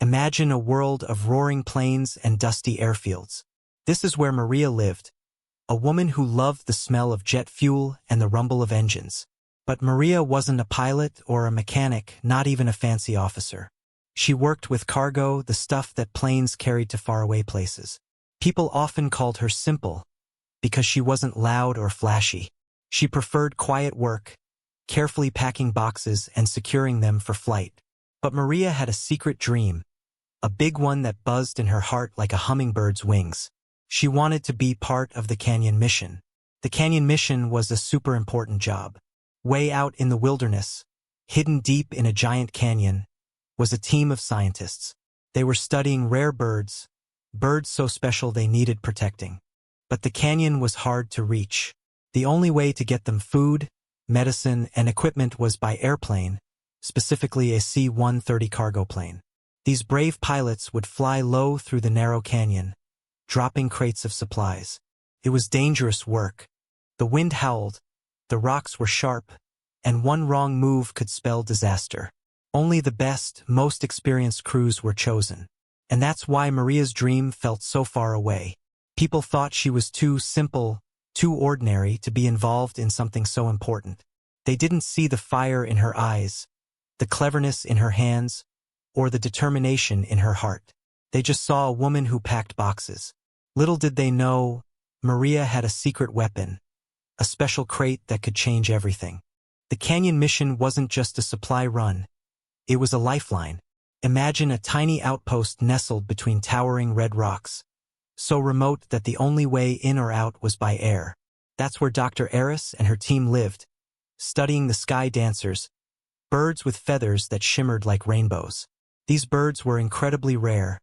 Imagine a world of roaring plains and dusty airfields. This is where Maria lived, a woman who loved the smell of jet fuel and the rumble of engines. But Maria wasn't a pilot or a mechanic, not even a fancy officer. She worked with cargo, the stuff that planes carried to faraway places. People often called her simple because she wasn't loud or flashy. She preferred quiet work, carefully packing boxes and securing them for flight. But Maria had a secret dream, a big one that buzzed in her heart like a hummingbird's wings. She wanted to be part of the Canyon mission. The Canyon mission was a super important job. Way out in the wilderness, hidden deep in a giant canyon, was a team of scientists. They were studying rare birds so special they needed protecting. But the canyon was hard to reach. The only way to get them food, medicine, and equipment was by airplane, specifically a C-130 cargo plane. These brave pilots would fly low through the narrow canyon, dropping crates of supplies. It was dangerous work. The wind howled, the rocks were sharp, and one wrong move could spell disaster. Only the best, most experienced crews were chosen. And that's why Maria's dream felt so far away. People thought she was too simple, too ordinary to be involved in something so important. They didn't see the fire in her eyes, the cleverness in her hands, or the determination in her heart. They just saw a woman who packed boxes. Little did they know, Maria had a secret weapon, a special crate that could change everything. The Canyon mission wasn't just a supply run. It was a lifeline. Imagine a tiny outpost nestled between towering red rocks, so remote that the only way in or out was by air. That's where Dr. Eris and her team lived, studying the sky dancers, birds with feathers that shimmered like rainbows. These birds were incredibly rare,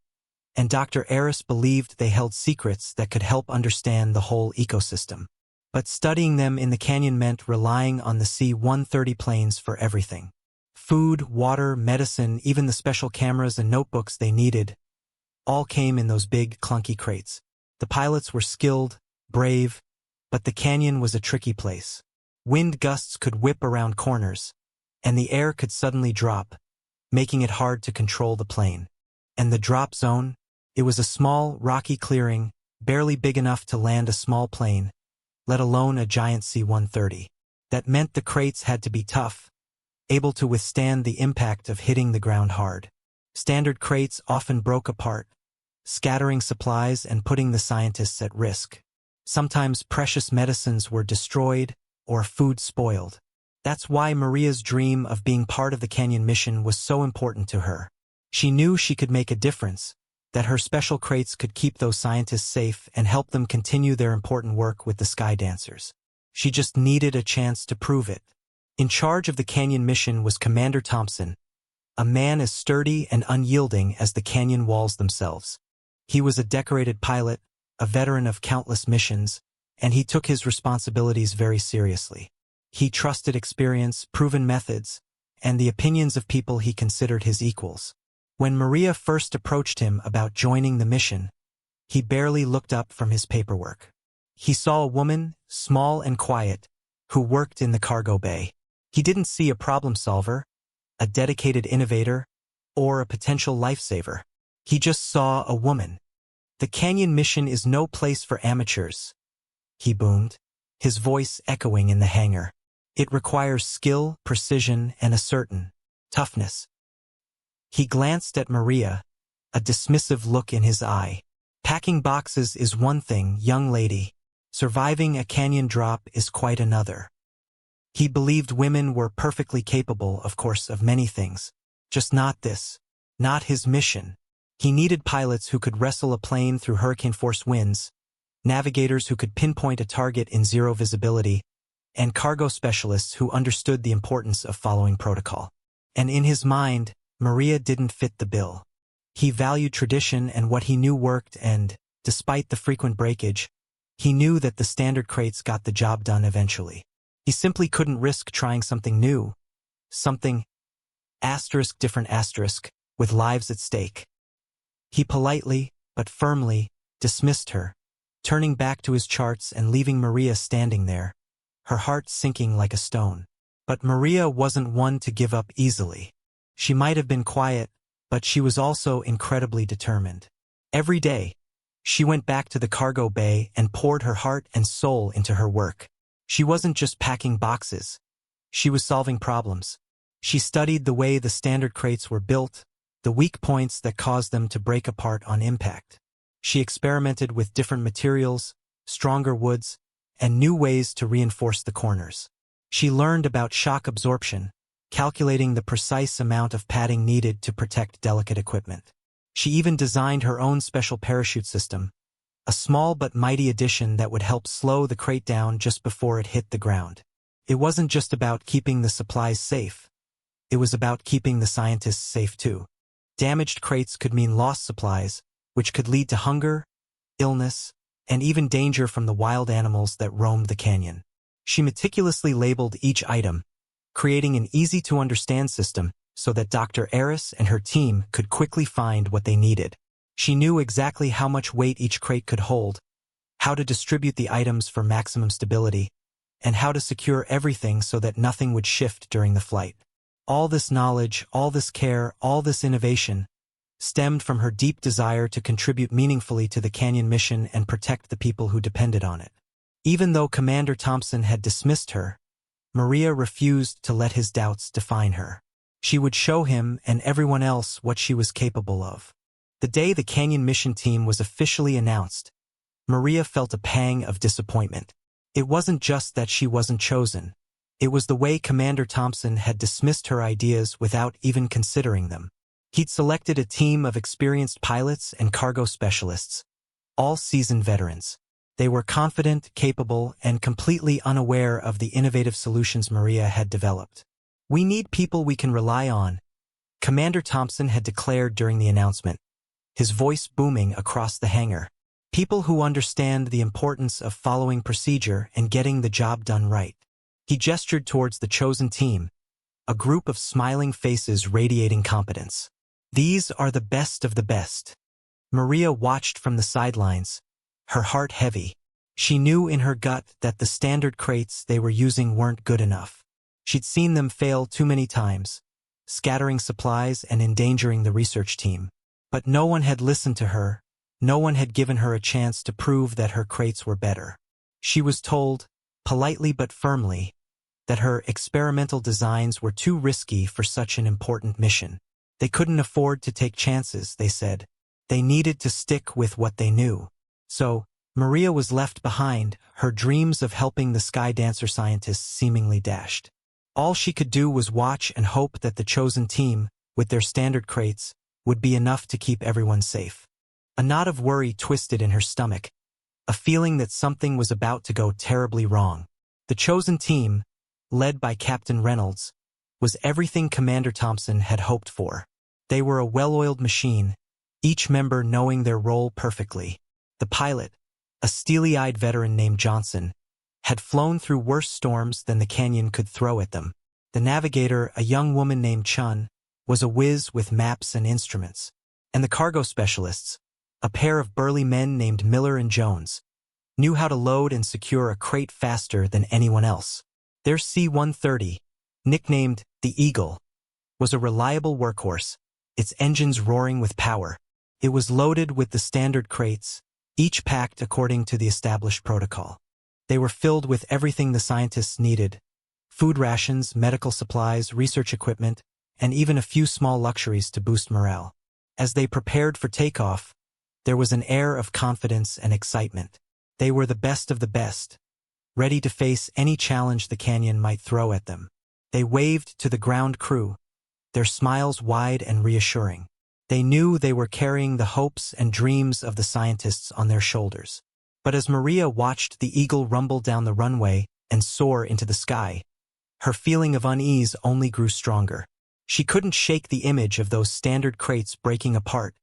and Dr. Eris believed they held secrets that could help understand the whole ecosystem. But studying them in the canyon meant relying on the C-130 planes for everything. Food, water, medicine, even the special cameras and notebooks they needed, all came in those big, clunky crates. The pilots were skilled, brave, but the canyon was a tricky place. Wind gusts could whip around corners, and the air could suddenly drop, making it hard to control the plane. And the drop zone? It was a small, rocky clearing, barely big enough to land a small plane, let alone a giant C-130. That meant the crates had to be tough, able to withstand the impact of hitting the ground hard. Standard crates often broke apart, scattering supplies and putting the scientists at risk. Sometimes precious medicines were destroyed or food spoiled. That's why Maria's dream of being part of the Canyon mission was so important to her. She knew she could make a difference, that her special crates could keep those scientists safe and help them continue their important work with the sky dancers. She just needed a chance to prove it. In charge of the Canyon mission was Commander Thompson, a man as sturdy and unyielding as the canyon walls themselves. He was a decorated pilot, a veteran of countless missions, and he took his responsibilities very seriously. He trusted experience, proven methods, and the opinions of people he considered his equals. When Maria first approached him about joining the mission, he barely looked up from his paperwork. He saw a woman, small and quiet, who worked in the cargo bay. He didn't see a problem solver, a dedicated innovator, or a potential lifesaver. He just saw a woman. "The Canyon mission is no place for amateurs," he boomed, his voice echoing in the hangar. "It requires skill, precision, and a certain toughness." He glanced at Maria, a dismissive look in his eye. "Packing boxes is one thing, young lady. Surviving a canyon drop is quite another." He believed women were perfectly capable, of course, of many things. Just not this. Not his mission. He needed pilots who could wrestle a plane through hurricane-force winds, navigators who could pinpoint a target in zero visibility, and cargo specialists who understood the importance of following protocol. And in his mind, Maria didn't fit the bill. He valued tradition and what he knew worked, and, despite the frequent breakage, he knew that the standard crates got the job done eventually. He simply couldn't risk trying something new, something different with lives at stake. He politely, but firmly, dismissed her, turning back to his charts and leaving Maria standing there, her heart sinking like a stone. But Maria wasn't one to give up easily. She might have been quiet, but she was also incredibly determined. Every day, she went back to the cargo bay and poured her heart and soul into her work. She wasn't just packing boxes. She was solving problems. She studied the way the standard crates were built, the weak points that caused them to break apart on impact. She experimented with different materials, stronger woods, and new ways to reinforce the corners. She learned about shock absorption, calculating the precise amount of padding needed to protect delicate equipment. She even designed her own special parachute system, a small but mighty addition that would help slow the crate down just before it hit the ground. It wasn't just about keeping the supplies safe. It was about keeping the scientists safe too. Damaged crates could mean lost supplies, which could lead to hunger, illness, and even danger from the wild animals that roamed the canyon. She meticulously labeled each item, creating an easy-to-understand system so that Dr. Eris and her team could quickly find what they needed. She knew exactly how much weight each crate could hold, how to distribute the items for maximum stability, and how to secure everything so that nothing would shift during the flight. All this knowledge, all this care, all this innovation stemmed from her deep desire to contribute meaningfully to the canyon mission and protect the people who depended on it. Even though Commander Thompson had dismissed her, Maria refused to let his doubts define her. She would show him and everyone else what she was capable of. The day the canyon mission team was officially announced, Maria felt a pang of disappointment. It wasn't just that she wasn't chosen. It was the way Commander Thompson had dismissed her ideas without even considering them. He'd selected a team of experienced pilots and cargo specialists, all seasoned veterans. They were confident, capable, and completely unaware of the innovative solutions Maria had developed. "We need people we can rely on," Commander Thompson had declared during the announcement, his voice booming across the hangar. "People who understand the importance of following procedure and getting the job done right." He gestured towards the chosen team, a group of smiling faces radiating competence. "These are the best of the best." Maria watched from the sidelines, her heart heavy. She knew in her gut that the standard crates they were using weren't good enough. She'd seen them fail too many times, scattering supplies and endangering the research team. But no one had listened to her. No one had given her a chance to prove that her crates were better. She was told, politely but firmly, that her experimental designs were too risky for such an important mission. They couldn't afford to take chances, they said. They needed to stick with what they knew. So, Maria was left behind, her dreams of helping the Sky Dancer scientists seemingly dashed. All she could do was watch and hope that the chosen team, with their standard crates, would be enough to keep everyone safe. A knot of worry twisted in her stomach, a feeling that something was about to go terribly wrong. The chosen team, led by Captain Reynolds, was everything Commander Thompson had hoped for. They were a well-oiled machine, each member knowing their role perfectly. The pilot, a steely-eyed veteran named Johnson, had flown through worse storms than the canyon could throw at them. The navigator, a young woman named Chun, was a whiz with maps and instruments. And the cargo specialists, a pair of burly men named Miller and Jones, knew how to load and secure a crate faster than anyone else. Their C-130, nicknamed the Eagle, was a reliable workhorse, its engines roaring with power. It was loaded with the standard crates, each packed according to the established protocol. They were filled with everything the scientists needed: food rations, medical supplies, research equipment, and even a few small luxuries to boost morale. As they prepared for takeoff, there was an air of confidence and excitement. They were the best of the best, ready to face any challenge the canyon might throw at them. They waved to the ground crew, their smiles wide and reassuring. They knew they were carrying the hopes and dreams of the scientists on their shoulders. But as Maria watched the Eagle rumble down the runway and soar into the sky, her feeling of unease only grew stronger. She couldn't shake the image of those standard crates breaking apart,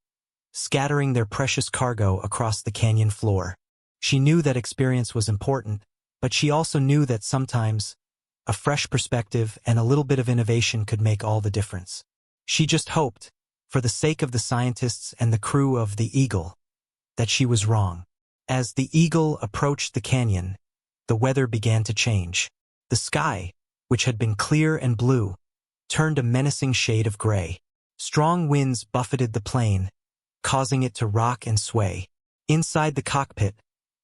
scattering their precious cargo across the canyon floor. She knew that experience was important, but she also knew that sometimes a fresh perspective and a little bit of innovation could make all the difference. She just hoped, for the sake of the scientists and the crew of the Eagle, that she was wrong. As the Eagle approached the canyon, the weather began to change. The sky, which had been clear and blue, turned a menacing shade of gray. Strong winds buffeted the plane, causing it to rock and sway. Inside the cockpit,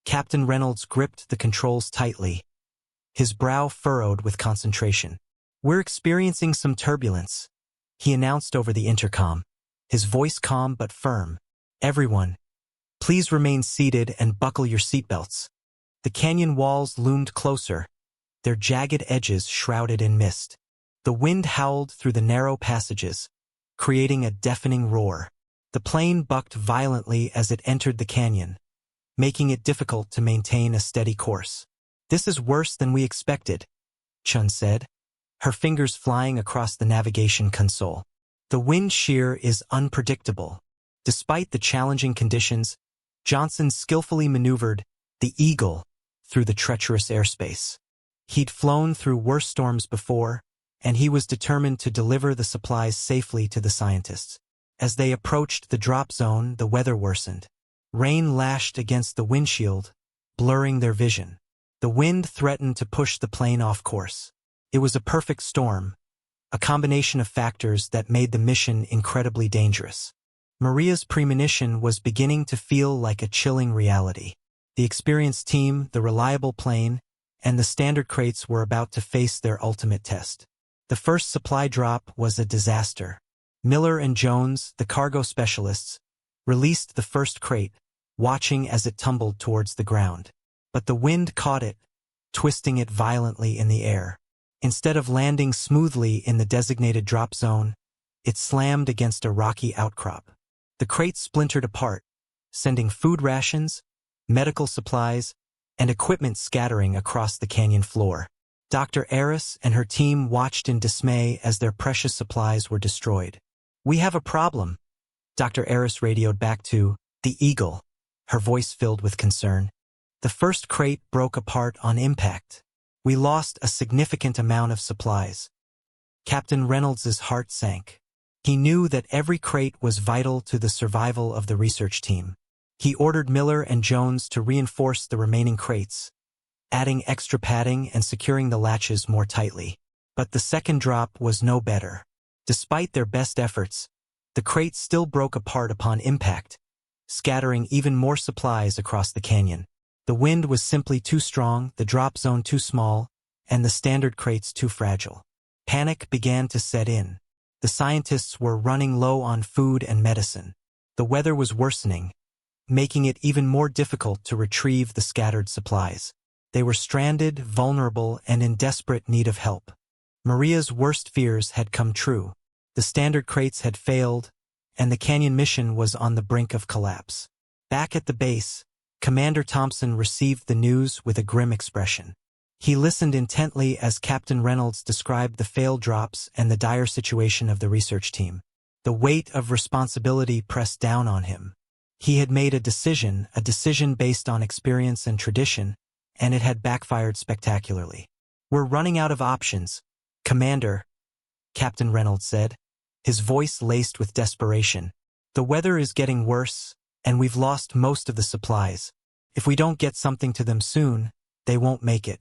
Captain Reynolds gripped the controls tightly, his brow furrowed with concentration. "We're experiencing some turbulence," he announced over the intercom, his voice calm but firm. "Everyone, please remain seated and buckle your seatbelts." The canyon walls loomed closer, their jagged edges shrouded in mist. The wind howled through the narrow passages, creating a deafening roar. The plane bucked violently as it entered the canyon, making it difficult to maintain a steady course. "This is worse than we expected," Chun said, her fingers flying across the navigation console. "The wind shear is unpredictable." Despite the challenging conditions, Johnson skillfully maneuvered the Eagle through the treacherous airspace. He'd flown through worse storms before, and he was determined to deliver the supplies safely to the scientists. As they approached the drop zone, the weather worsened. Rain lashed against the windshield, blurring their vision. The wind threatened to push the plane off course. It was a perfect storm, a combination of factors that made the mission incredibly dangerous. Maria's premonition was beginning to feel like a chilling reality. The experienced team, the reliable plane, and the standard crates were about to face their ultimate test. The first supply drop was a disaster. Miller and Jones, the cargo specialists, released the first crate, watching as it tumbled towards the ground. But the wind caught it, twisting it violently in the air. Instead of landing smoothly in the designated drop zone, it slammed against a rocky outcrop. The crate splintered apart, sending food rations, medical supplies, and equipment scattering across the canyon floor. Dr. Eris and her team watched in dismay as their precious supplies were destroyed. "We have a problem," Dr. Eris radioed back to the Eagle, her voice filled with concern. "The first crate broke apart on impact. We lost a significant amount of supplies." Captain Reynolds's heart sank. He knew that every crate was vital to the survival of the research team. He ordered Miller and Jones to reinforce the remaining crates, adding extra padding and securing the latches more tightly. But the second drop was no better. Despite their best efforts, the crate still broke apart upon impact, scattering even more supplies across the canyon. The wind was simply too strong, the drop zone too small, and the standard crates too fragile. Panic began to set in. The scientists were running low on food and medicine. The weather was worsening, making it even more difficult to retrieve the scattered supplies. They were stranded, vulnerable, and in desperate need of help. Maria's worst fears had come true. The standard crates had failed, and the canyon mission was on the brink of collapse. Back at the base, Commander Thompson received the news with a grim expression. He listened intently as Captain Reynolds described the failed drops and the dire situation of the research team. The weight of responsibility pressed down on him. He had made a decision based on experience and tradition, and it had backfired spectacularly. "We're running out of options, Commander," Captain Reynolds said, his voice laced with desperation. "The weather is getting worse, and we've lost most of the supplies. If we don't get something to them soon, they won't make it."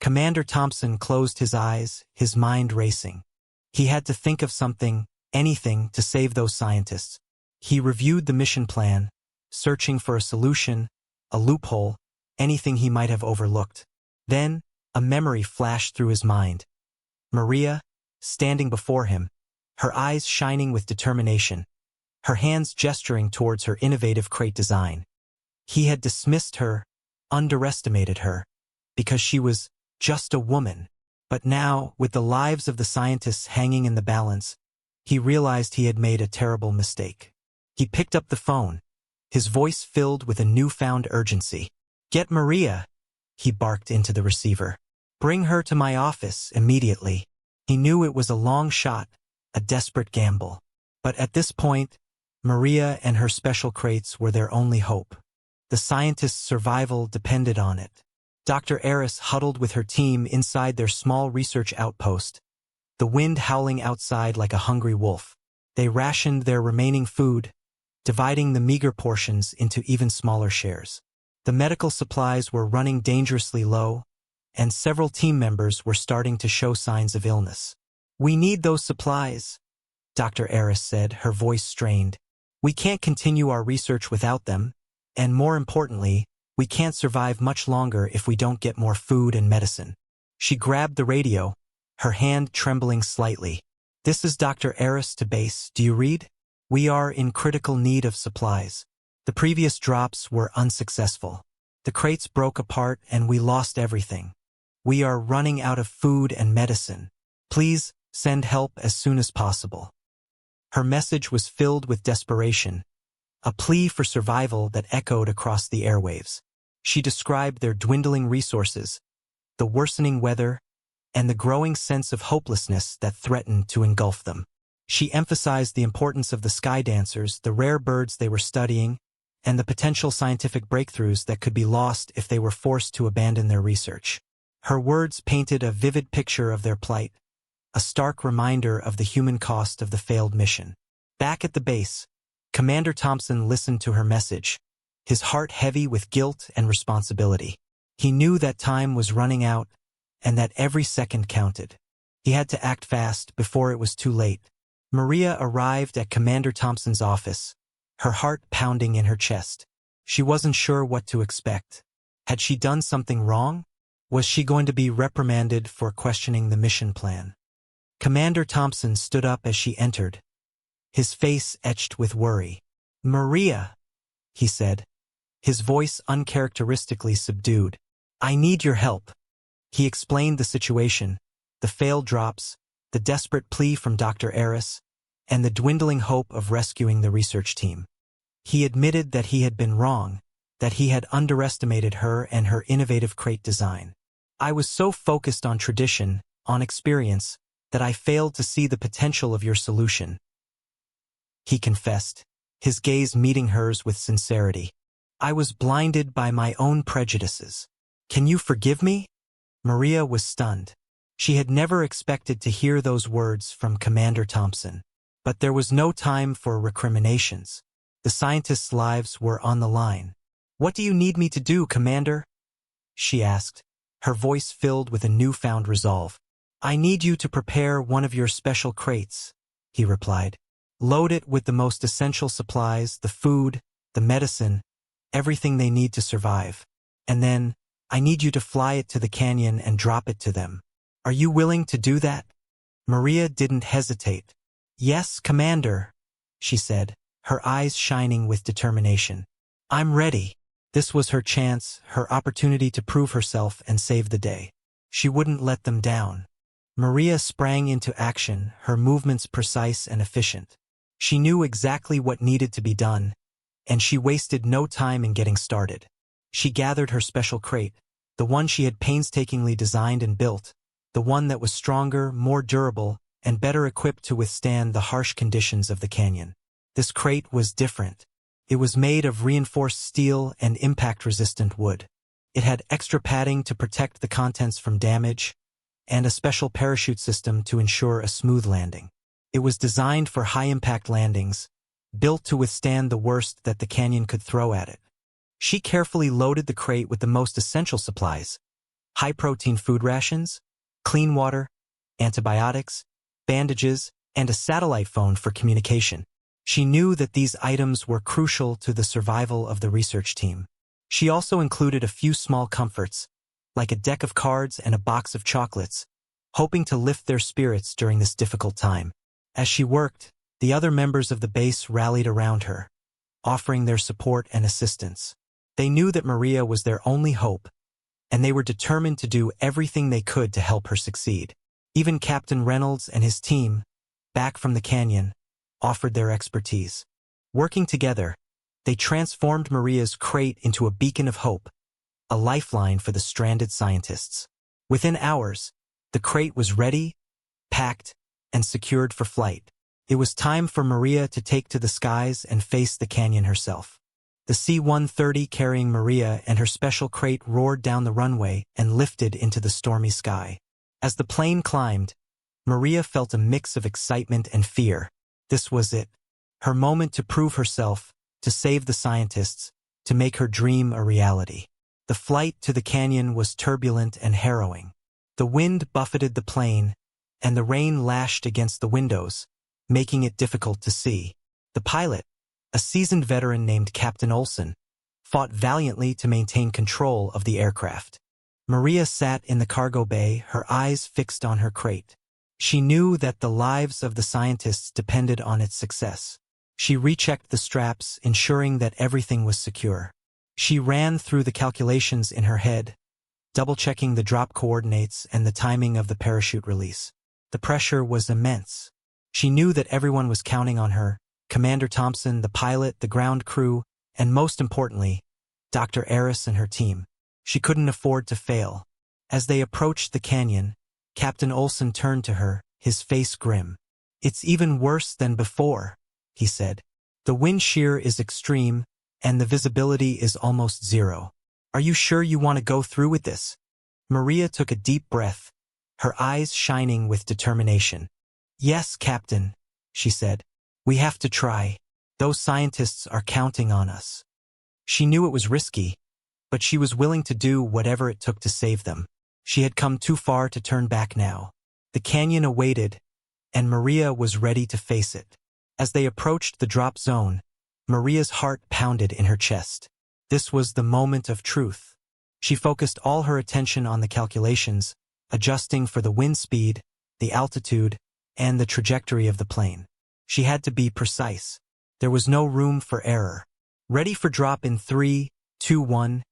Commander Thompson closed his eyes, his mind racing. He had to think of something, anything, to save those scientists. He reviewed the mission plan, searching for a solution, a loophole, anything he might have overlooked. Then, a memory flashed through his mind. Maria, standing before him, her eyes shining with determination, her hands gesturing towards her innovative crate design. He had dismissed her, underestimated her, because she was just a woman. But now, with the lives of the scientists hanging in the balance, he realized he had made a terrible mistake. He picked up the phone, his voice filled with a newfound urgency. "Get Maria," he barked into the receiver. "Bring her to my office immediately." He knew it was a long shot, a desperate gamble. But at this point, Maria and her special crates were their only hope. The scientists' survival depended on it. Dr. Eris huddled with her team inside their small research outpost, the wind howling outside like a hungry wolf. They rationed their remaining food, dividing the meager portions into even smaller shares. The medical supplies were running dangerously low, and several team members were starting to show signs of illness. "We need those supplies," Dr. Eris said, her voice strained. "We can't continue our research without them, and more importantly, we can't survive much longer if we don't get more food and medicine." She grabbed the radio, her hand trembling slightly. "This is Dr. Eris to base. Do you read? We are in critical need of supplies. The previous drops were unsuccessful. The crates broke apart and we lost everything. We are running out of food and medicine. Please send help as soon as possible." Her message was filled with desperation, a plea for survival that echoed across the airwaves. She described their dwindling resources, the worsening weather, and the growing sense of hopelessness that threatened to engulf them. She emphasized the importance of the sky dancers, the rare birds they were studying, and the potential scientific breakthroughs that could be lost if they were forced to abandon their research. Her words painted a vivid picture of their plight, a stark reminder of the human cost of the failed mission. Back at the base, Commander Thompson listened to her message, his heart heavy with guilt and responsibility. He knew that time was running out and that every second counted. He had to act fast before it was too late. Maria arrived at Commander Thompson's office, her heart pounding in her chest. She wasn't sure what to expect. Had she done something wrong? Was she going to be reprimanded for questioning the mission plan? Commander Thompson stood up as she entered, his face etched with worry. "Maria," he said, his voice uncharacteristically subdued. "I need your help." He explained the situation, the failed drops, the desperate plea from Dr. Eris, and the dwindling hope of rescuing the research team. He admitted that he had been wrong, that he had underestimated her and her innovative crate design. "I was so focused on tradition, on experience, that I failed to see the potential of your solution," he confessed, his gaze meeting hers with sincerity. "I was blinded by my own prejudices. Can you forgive me?" Maria was stunned. She had never expected to hear those words from Commander Thompson. But there was no time for recriminations. The scientists' lives were on the line. "What do you need me to do, Commander?" she asked, her voice filled with a newfound resolve. "I need you to prepare one of your special crates," he replied. "Load it with the most essential supplies, the food, the medicine, everything they need to survive. And then, I need you to fly it to the canyon and drop it to them. Are you willing to do that?" Maria didn't hesitate. "Yes, Commander," she said, her eyes shining with determination. "I'm ready." This was her chance, her opportunity to prove herself and save the day. She wouldn't let them down. Maria sprang into action, her movements precise and efficient. She knew exactly what needed to be done, and she wasted no time in getting started. She gathered her special crate, the one she had painstakingly designed and built, the one that was stronger, more durable, and better equipped to withstand the harsh conditions of the canyon. This crate was different. It was made of reinforced steel and impact-resistant wood. It had extra padding to protect the contents from damage, and a special parachute system to ensure a smooth landing. It was designed for high-impact landings, built to withstand the worst that the canyon could throw at it. She carefully loaded the crate with the most essential supplies: high-protein food rations, clean water, antibiotics, bandages, and a satellite phone for communication. She knew that these items were crucial to the survival of the research team. She also included a few small comforts, like a deck of cards and a box of chocolates, hoping to lift their spirits during this difficult time. As she worked, the other members of the base rallied around her, offering their support and assistance. They knew that Maria was their only hope, and they were determined to do everything they could to help her succeed. Even Captain Reynolds and his team, back from the canyon, offered their expertise. Working together, they transformed Maria's crate into a beacon of hope, a lifeline for the stranded scientists. Within hours, the crate was ready, packed, and secured for flight. It was time for Maria to take to the skies and face the canyon herself. The C-130 carrying Maria and her special crate roared down the runway and lifted into the stormy sky. As the plane climbed, Maria felt a mix of excitement and fear. This was it, her moment to prove herself, to save the scientists, to make her dream a reality. The flight to the canyon was turbulent and harrowing. The wind buffeted the plane, and the rain lashed against the windows, making it difficult to see. The pilot, a seasoned veteran named Captain Olson, fought valiantly to maintain control of the aircraft. Maria sat in the cargo bay, her eyes fixed on her crate. She knew that the lives of the scientists depended on its success. She rechecked the straps, ensuring that everything was secure. She ran through the calculations in her head, double-checking the drop coordinates and the timing of the parachute release. The pressure was immense. She knew that everyone was counting on her, Commander Thompson, the pilot, the ground crew, and most importantly, Dr. Eris and her team. She couldn't afford to fail. As they approached the canyon, Captain Olson turned to her, his face grim. "It's even worse than before," he said. "The wind shear is extreme, and the visibility is almost zero. Are you sure you want to go through with this?" Maria took a deep breath, her eyes shining with determination. "Yes, Captain," she said. "We have to try. Those scientists are counting on us." She knew it was risky, but she was willing to do whatever it took to save them. She had come too far to turn back now. The canyon awaited, and Maria was ready to face it. As they approached the drop zone, Maria's heart pounded in her chest. This was the moment of truth. She focused all her attention on the calculations, adjusting for the wind speed, the altitude, and the trajectory of the plane. She had to be precise. There was no room for error. "Ready for drop in 3, 2, 1,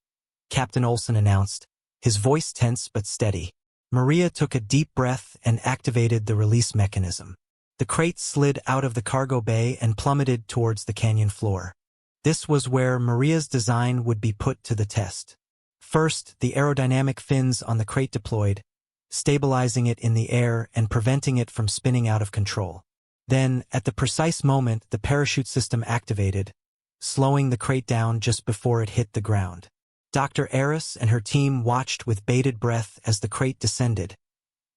Captain Olson announced, his voice tense but steady. Maria took a deep breath and activated the release mechanism. The crate slid out of the cargo bay and plummeted towards the canyon floor. This was where Maria's design would be put to the test. First, the aerodynamic fins on the crate deployed, stabilizing it in the air and preventing it from spinning out of control. Then, at the precise moment, the parachute system activated, slowing the crate down just before it hit the ground. Dr. Eris and her team watched with bated breath as the crate descended,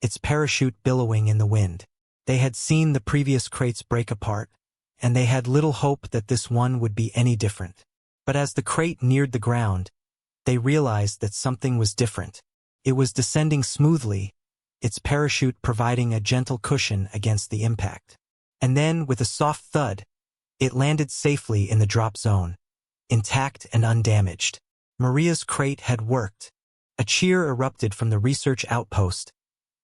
its parachute billowing in the wind. They had seen the previous crates break apart, and they had little hope that this one would be any different. But as the crate neared the ground, they realized that something was different. It was descending smoothly, its parachute providing a gentle cushion against the impact. And then, with a soft thud, it landed safely in the drop zone, intact and undamaged. Maria's crate had worked. A cheer erupted from the research outpost,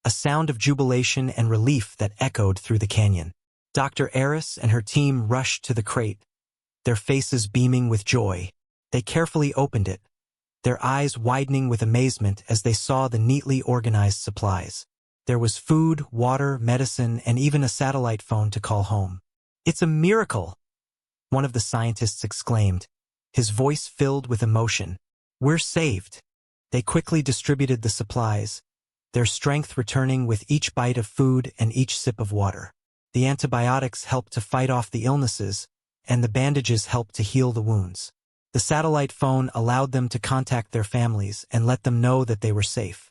a sound of jubilation and relief that echoed through the canyon. Dr. Eris and her team rushed to the crate, their faces beaming with joy. They carefully opened it, their eyes widening with amazement as they saw the neatly organized supplies. There was food, water, medicine, and even a satellite phone to call home. "It's a miracle!" one of the scientists exclaimed, his voice filled with emotion. "We're saved." They quickly distributed the supplies, their strength returning with each bite of food and each sip of water. The antibiotics helped to fight off the illnesses, and the bandages helped to heal the wounds. The satellite phone allowed them to contact their families and let them know that they were safe.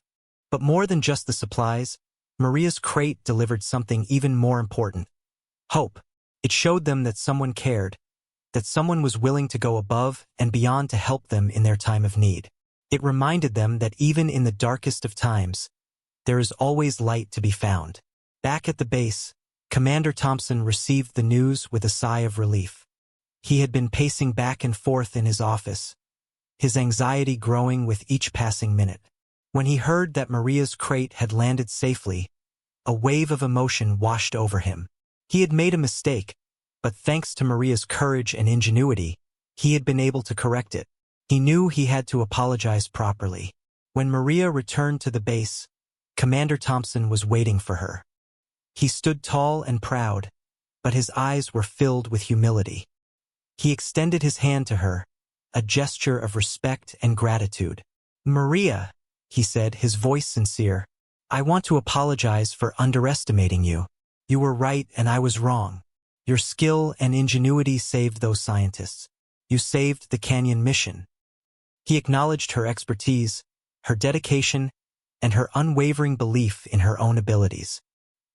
But more than just the supplies, Maria's crate delivered something even more important: hope. It showed them that someone cared, that someone was willing to go above and beyond to help them in their time of need. It reminded them that even in the darkest of times, there is always light to be found. Back at the base, Commander Thompson received the news with a sigh of relief. He had been pacing back and forth in his office, his anxiety growing with each passing minute. When he heard that Maria's crate had landed safely, a wave of emotion washed over him. He had made a mistake, but thanks to Maria's courage and ingenuity, he had been able to correct it. He knew he had to apologize properly. When Maria returned to the base, Commander Thompson was waiting for her. He stood tall and proud, but his eyes were filled with humility. He extended his hand to her, a gesture of respect and gratitude. "Maria," he said, his voice sincere, "I want to apologize for underestimating you. You were right and I was wrong. Your skill and ingenuity saved those scientists. You saved the canyon mission." He acknowledged her expertise, her dedication, and her unwavering belief in her own abilities.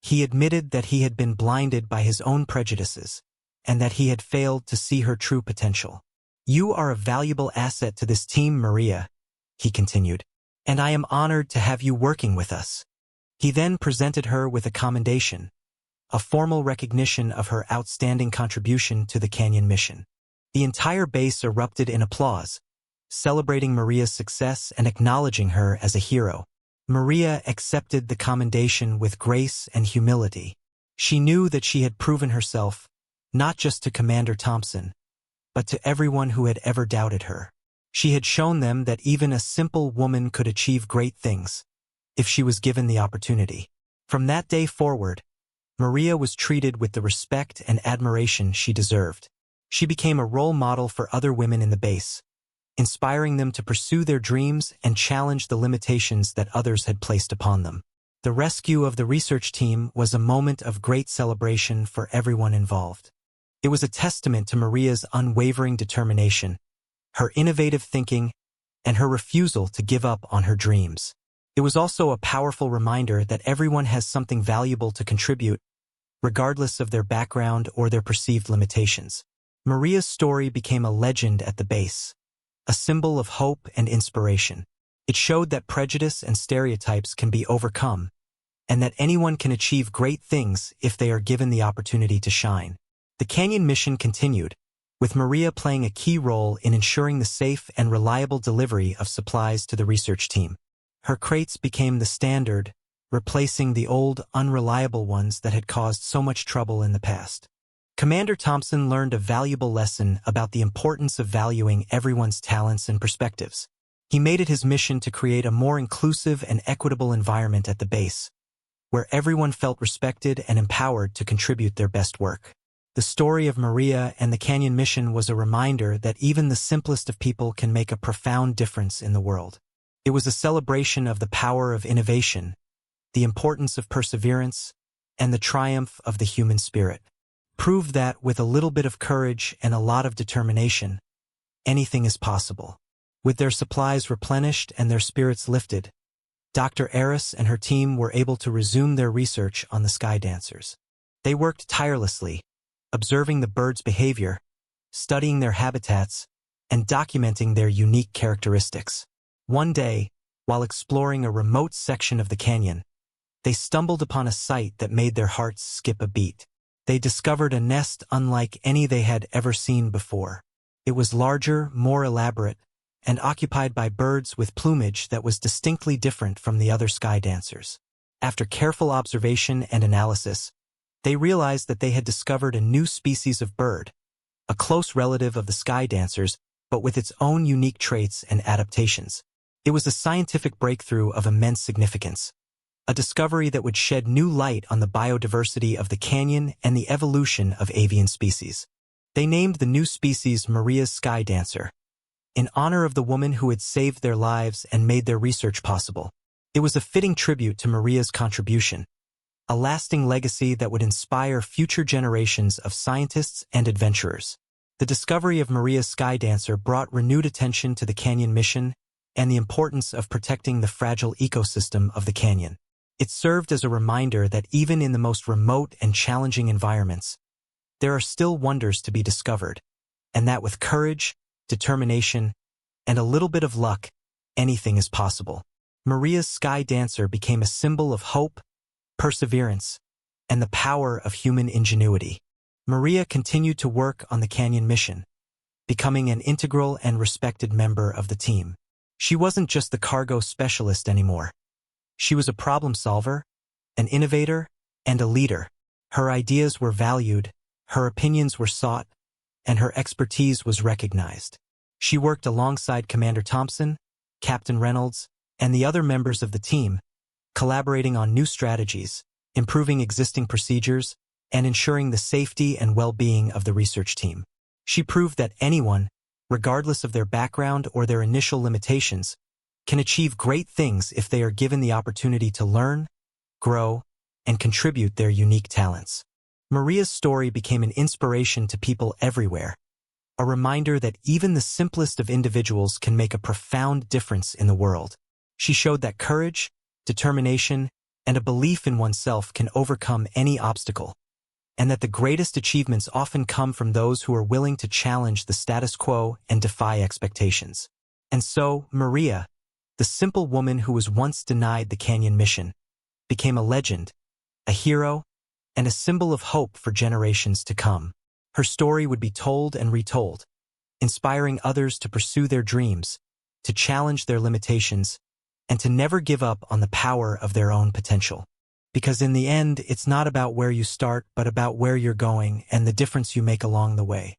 He admitted that he had been blinded by his own prejudices, and that he had failed to see her true potential. "You are a valuable asset to this team, Maria," he continued, "and I am honored to have you working with us." He then presented her with a commendation, a formal recognition of her outstanding contribution to the Canyon mission. The entire base erupted in applause, celebrating Maria's success and acknowledging her as a hero. Maria accepted the commendation with grace and humility. She knew that she had proven herself, not just to Commander Thompson, but to everyone who had ever doubted her. She had shown them that even a simple woman could achieve great things, if she was given the opportunity. From that day forward, Maria was treated with the respect and admiration she deserved. She became a role model for other women in the base, inspiring them to pursue their dreams and challenge the limitations that others had placed upon them. The rescue of the research team was a moment of great celebration for everyone involved. It was a testament to Maria's unwavering determination, her innovative thinking, and her refusal to give up on her dreams. It was also a powerful reminder that everyone has something valuable to contribute, regardless of their background or their perceived limitations. Maria's story became a legend at the base, a symbol of hope and inspiration. It showed that prejudice and stereotypes can be overcome, and that anyone can achieve great things if they are given the opportunity to shine. The Canyon mission continued, with Maria playing a key role in ensuring the safe and reliable delivery of supplies to the research team. Her crates became the standard, replacing the old, unreliable ones that had caused so much trouble in the past. Commander Thompson learned a valuable lesson about the importance of valuing everyone's talents and perspectives. He made it his mission to create a more inclusive and equitable environment at the base, where everyone felt respected and empowered to contribute their best work. The story of Maria and the Canyon mission was a reminder that even the simplest of people can make a profound difference in the world. It was a celebration of the power of innovation, the importance of perseverance, and the triumph of the human spirit. Proved that, with a little bit of courage and a lot of determination, anything is possible. With their supplies replenished and their spirits lifted, Dr. Eris and her team were able to resume their research on the sky dancers. They worked tirelessly, observing the birds' behavior, studying their habitats, and documenting their unique characteristics. One day, while exploring a remote section of the canyon, they stumbled upon a sight that made their hearts skip a beat. They discovered a nest unlike any they had ever seen before. It was larger, more elaborate, and occupied by birds with plumage that was distinctly different from the other sky dancers. After careful observation and analysis, they realized that they had discovered a new species of bird, a close relative of the sky dancers, but with its own unique traits and adaptations. It was a scientific breakthrough of immense significance, a discovery that would shed new light on the biodiversity of the canyon and the evolution of avian species. They named the new species Maria's sky dancer, in honor of the woman who had saved their lives and made their research possible. It was a fitting tribute to Maria's contribution, a lasting legacy that would inspire future generations of scientists and adventurers. The discovery of Maria's sky dancer brought renewed attention to the Canyon mission and the importance of protecting the fragile ecosystem of the canyon. It served as a reminder that even in the most remote and challenging environments, there are still wonders to be discovered, and that with courage, determination, and a little bit of luck, anything is possible. Maria's sky dancer became a symbol of hope, perseverance, and the power of human ingenuity. Maria continued to work on the Canyon mission, becoming an integral and respected member of the team. She wasn't just the cargo specialist anymore. She was a problem solver, an innovator, and a leader. Her ideas were valued, her opinions were sought, and her expertise was recognized. She worked alongside Commander Thompson, Captain Reynolds, and the other members of the team, collaborating on new strategies, improving existing procedures, and ensuring the safety and well-being of the research team. She proved that anyone, regardless of their background or their initial limitations, can achieve great things if they are given the opportunity to learn, grow, and contribute their unique talents. Maria's story became an inspiration to people everywhere, a reminder that even the simplest of individuals can make a profound difference in the world. She showed that courage, determination, and a belief in oneself can overcome any obstacle, and that the greatest achievements often come from those who are willing to challenge the status quo and defy expectations. And so, Maria, the simple woman who was once denied the Canyon mission, became a legend, a hero, and a symbol of hope for generations to come. Her story would be told and retold, inspiring others to pursue their dreams, to challenge their limitations, and to never give up on the power of their own potential. Because in the end, it's not about where you start, but about where you're going and the difference you make along the way.